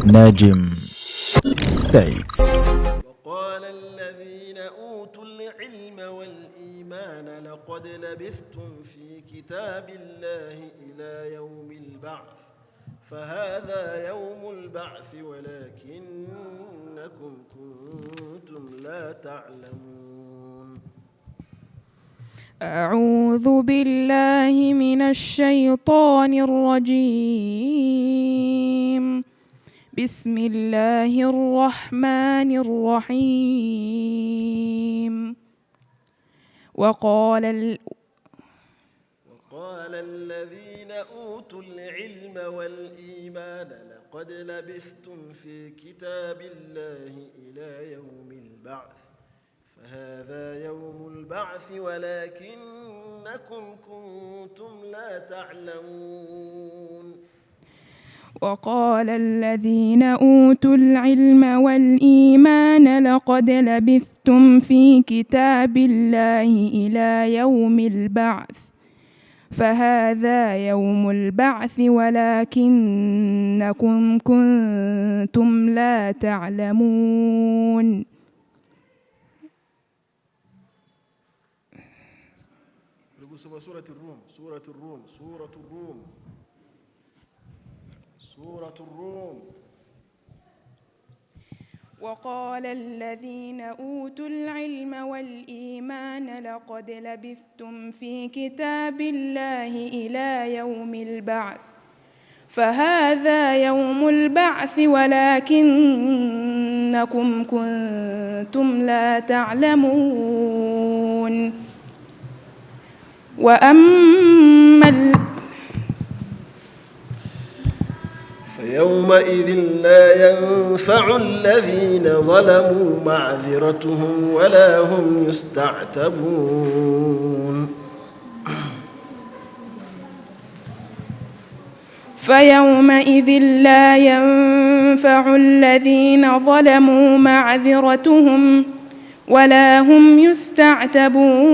ناجم سيد. وقال الذين أوتوا العلم والإيمان لقد لبثتم في كتاب الله إلى يوم البعث فهذا يوم البعث ولكنكم كنتم لا تعلمون. أعوذ بالله من الشيطان الرجيم. بسم الله الرحمن الرحيم. وقال الذين أوتوا العلم والإيمان لقد لبثتم في كتاب الله إلى يوم البعث فهذا يوم البعث ولكنكم كنتم لا تعلمون. وقال الذين أوتوا العلم والإيمان لقد لبثتم في كتاب الله إلى يوم البعث فهذا يوم البعث ولكنكم كنتم لا تعلمون. سورة الروم. وقال الذين أوتوا العلم والإيمان لقد لبثتم في كتاب الله إلى يوم البعث فهذا يوم البعث ولكنكم كنتم لا تعلمون. فيومئذ لا ينفع الذين ظلموا معذرتهم ولا هم يستعتبون. فيومئذ لا ينفع الذين ظلموا معذرتهم ولا هم يستعتبون.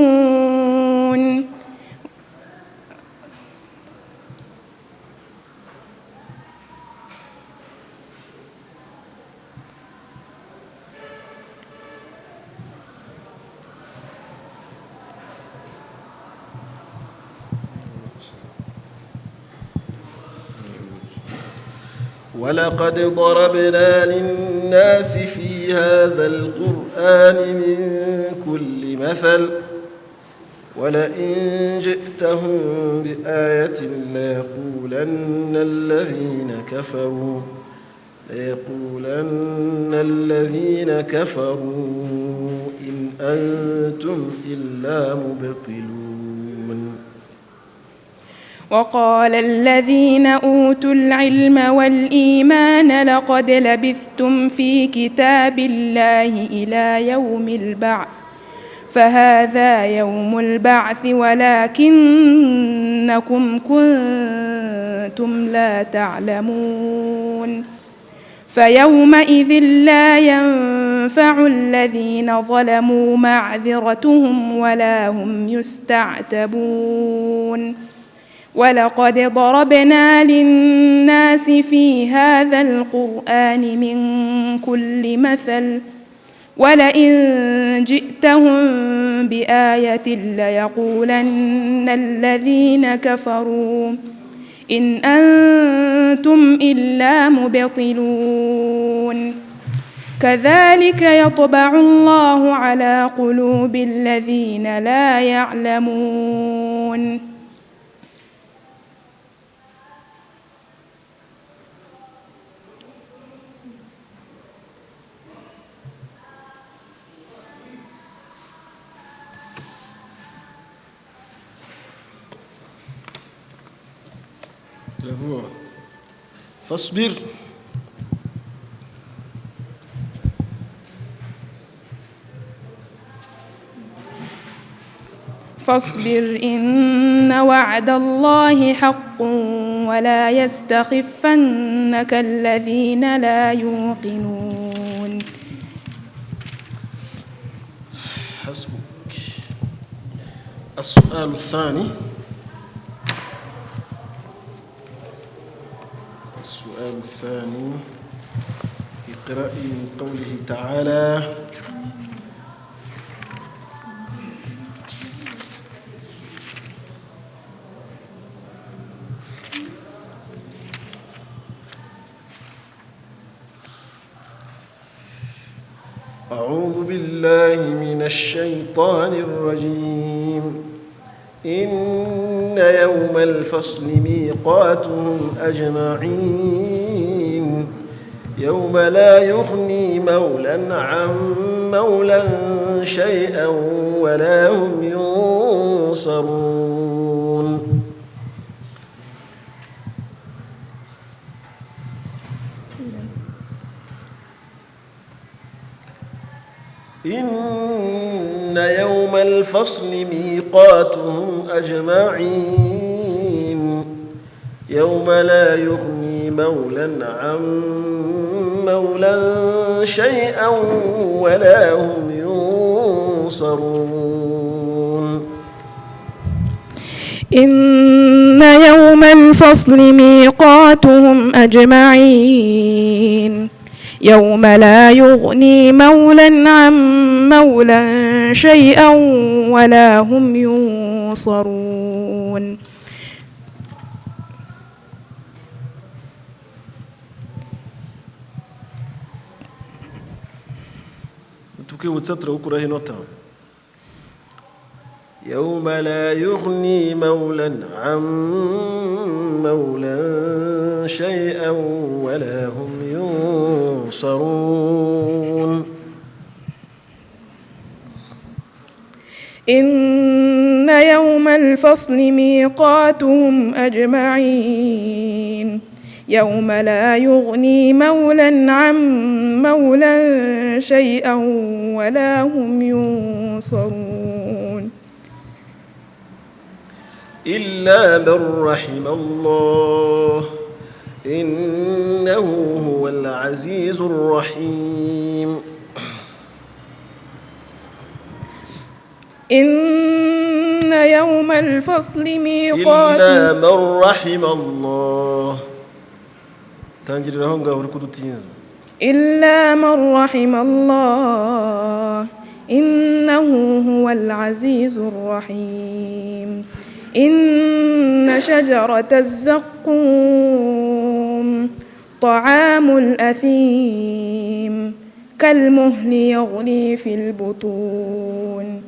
ولقد ضربنا للناس في هذا القرآن من كل مثل ولئن جئتهم بآية ليقولن الذين كفروا إن أنتم إلا مبطلون. وقال الذين أوتوا العلم والإيمان لقد لبثتم في كتاب الله إلى يوم البعث فهذا يوم البعث ولكنكم كنتم لا تعلمون. فيومئذ لا ينفع الذين ظلموا معذرتهم ولا هم يستعتبون. ولقد ضربنا للناس في هذا القرآن من كل مثل ولئن جئتهم بآية ليقولن الذين كفروا إن أنتم إلا مبطلون. كذلك يطبع الله على قلوب الذين لا يعلمون. فاصبر إن وعد الله حق ولا يستخفنك الذين لا يوقنون. حسبك. السؤال الثاني السؤال الثاني اقرأ من قوله تعالى أعوذ بالله من الشيطان الرجيم إن يوم الفصل ميقاتهم أجمعين يوم لا يغني مولى عن مولى شيئا ولا هم ينصرون إن يوم الفصل ميقاتهم أجمعين يوم لا يغني مولى عن مولى شيئا ولا هم ينصرون إن يوم الفصل ميقاتهم أجمعين يوم لا يغني مولى عن مولى شيئا ولا هم ينصرون يوم لا يغني مولى عن مولى شيئا ولا هم ينصرون إن يوم الفصل ميقاتهم أجمعين يوم لا يغني مولى عن مولى شيئا ولا هم ينصرون إلا من رحم الله إنه هو العزيز الرحيم إن يوم الفصل ميقات إلا من رحم الله إلا من رحم الله إنه هو العزيز الرحيم إن شجرة الزقوم طعام الأثيم كالمهل يغلي في البطون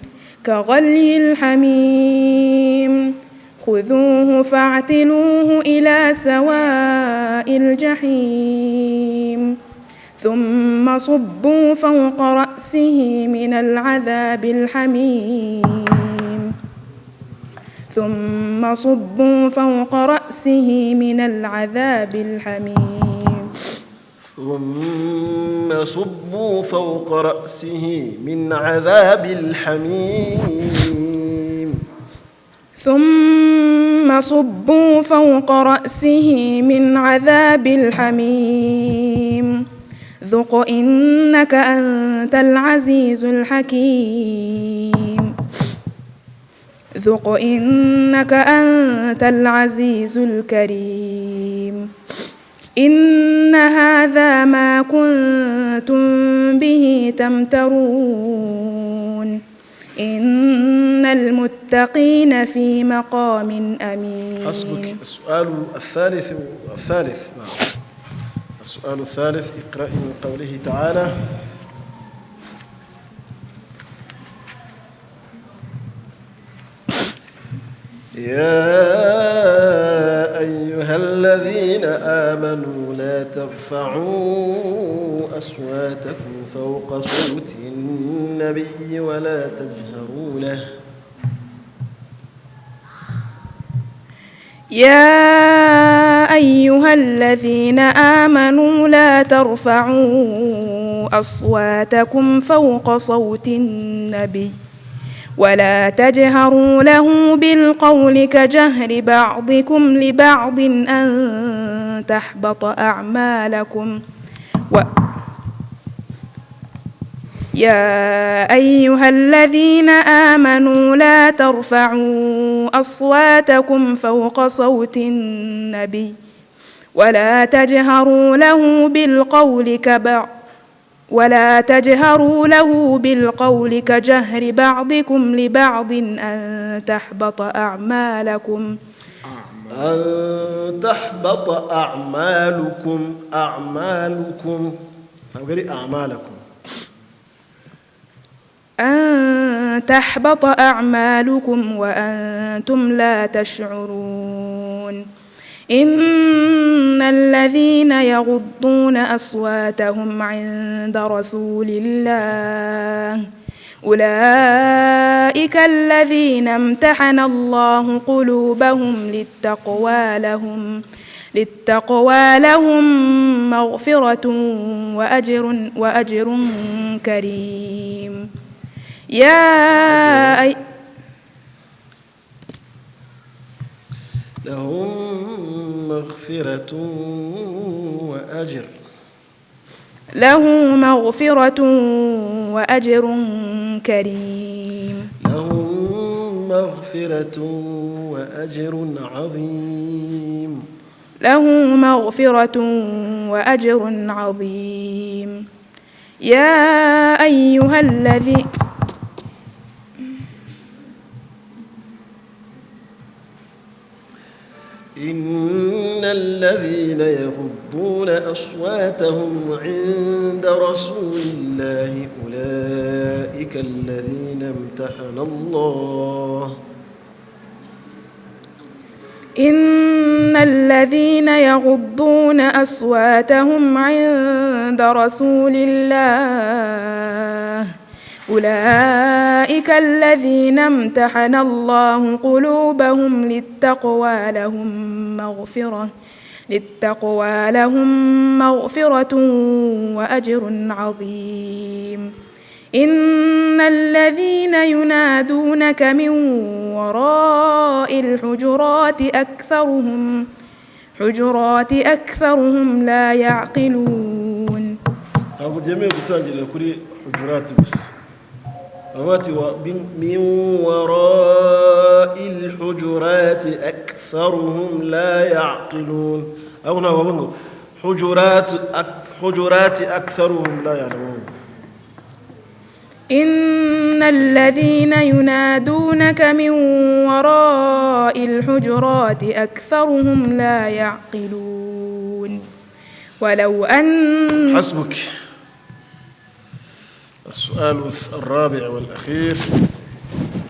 كغلي الحميم خذوه فاعتلوه إلى سواء الجحيم ثم صبوا فوق رأسه من العذاب الحميم ثم صبوا فوق رأسه من العذاب الحميم ثم صبوا فوق رأسه من عذاب الحميم ثم صبوا فوق رأسه من عذاب الحميم ذق إنك أنت العزيز الحكيم ذق إنك أنت العزيز الكريم إن هذا ما كنتم به تمترون إن المتقين في مقام أمين. حسبك. السؤال الثالث نعم. السؤال الثالث اقرأي من قوله تعالى يا أيها الذين آمنوا لا ترفعوا أصواتكم فوق صوت النبي ولا تجهروا له يا أيها الذين آمنوا لا ترفعوا أصواتكم فوق صوت النبي ولا تجهروا له بالقول كجهر بعضكم لبعض أن تحبط أعمالكم يا أيها الذين آمنوا لا ترفعوا أصواتكم فوق صوت النبي ولا تجهروا له بالقول كجهر بعضكم لبعض أن تحبط أعمالكم وأنتم لا تشعرون إن الذين يغضون أصواتهم عند رسول الله أولئك الذين امتحن الله قلوبهم للتقوى لهم مغفرة وأجر كريم لهم مغفرة وأجر كريم يا أيها الذين إن الذين يغضون أصواتهم عند رسول الله أولئك الذين امتحن الله إن الذين يغضون أصواتهم عند رسول الله أولئك الذين امتحن الله قلوبهم للتقوى لهم مغفرة وأجر عظيم إن الذين ينادونك من وراء الحجرات أكثرهم لا يعقلون. أقول جميع بتانجي لكل حجرات بس من وراء الحجرات أكثرهم لا يعقلون أو نقول حجرات أكثرهم لا يعلمون. إن الذين ينادونك من وراء الحجرات أكثرهم لا يعقلون. ولو أن حسبك. السؤال الرابع والأخير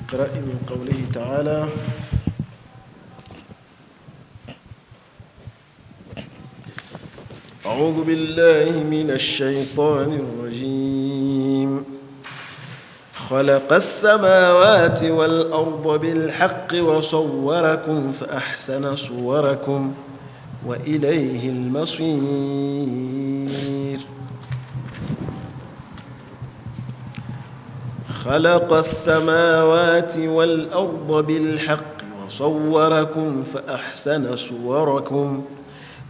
اقرأ من قوله تعالى أعوذ بالله من الشيطان الرجيم خلق السماوات والأرض بالحق وصوركم فأحسن صوركم وإليه المصير. خلق السماوات والأرض بالحق وصوركم فأحسن صوركم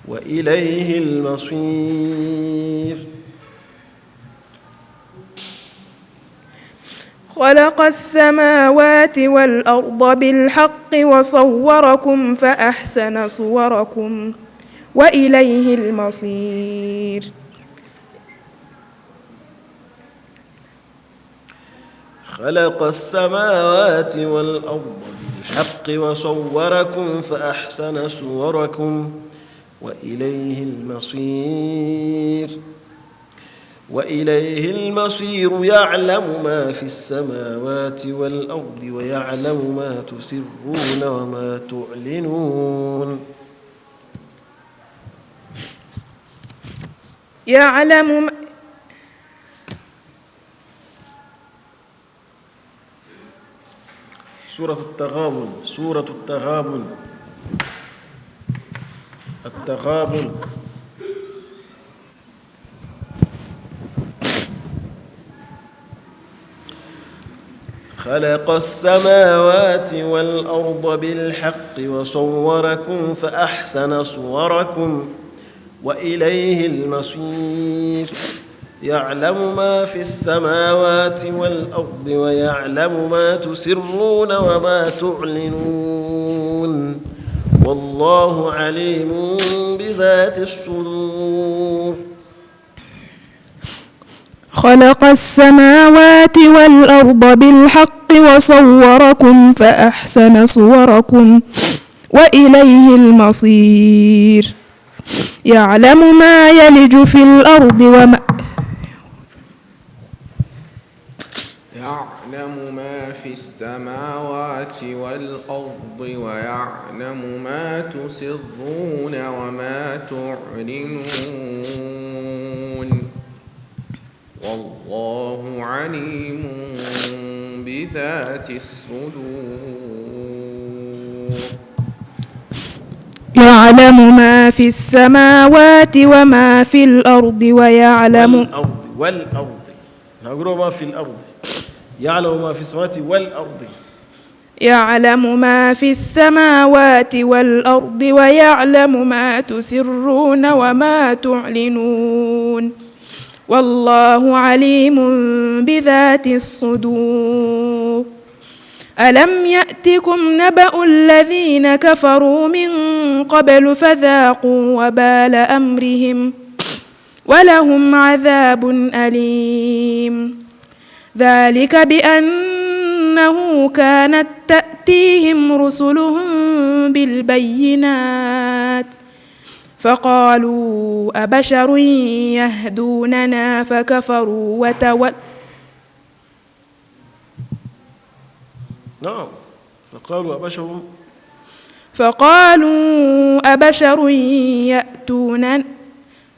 وإليه المصير. خلق السماوات والأرض بالحق وصوركم فأحسن صوركم وإليه المصير. خلق السماوات والأرض بالحق وصوركم فأحسن صوركم وإليه المصير. وإليه المصير يعلم ما في السماوات والأرض ويعلم ما تسرون وما تعلنون. يعلم سورة التغابن خلق السماوات والأرض بالحق وصوركم فأحسن صوركم وإليه المصير. يعلم ما في السماوات والأرض ويعلم ما تسرون وما تعلنون والله عليم بذات الصدور خلق السماوات والأرض بالحق وصوركم فأحسن صوركم وإليه المصير يعلم ما يلج في الأرض يعلم ما في السماوات والأرض ويعلم ما تسرون وما تعلنون والله عليم بذات الصدور يعلم ما في السماوات وما في الأرض ويعلم والأرض نقول ما في الأرض يعلم ما في السماوات والأرض يعلم ما في السماوات والأرض ويعلم ما تسرون وما تعلنون والله عليم بذات الصدور ألم يأتكم نبأ الذين كفروا من قبل فذاقوا وبال أمرهم ولهم عذاب أليم ذلك بأنه كانت تأتيهم رسلهم بالبينات فقالوا أبشر يهدوننا فكفروا نعم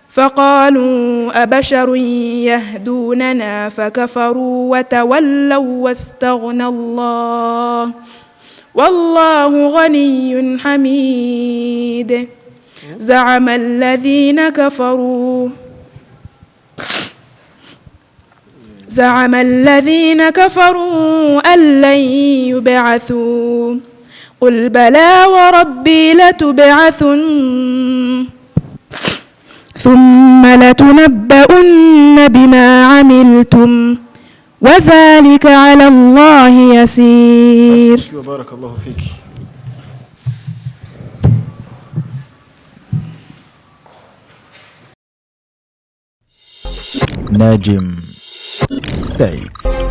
فقالوا أبشر يهدوننا فكفروا وتولوا واستغنى الله والله غني حميد زعم الذين كفروا أن لن يبعثوا قل بلى وربي لتبعثن ثم لتنبؤن بما عملتم وذلك على الله يسير. وبارك الله فيك. ناجم سيد.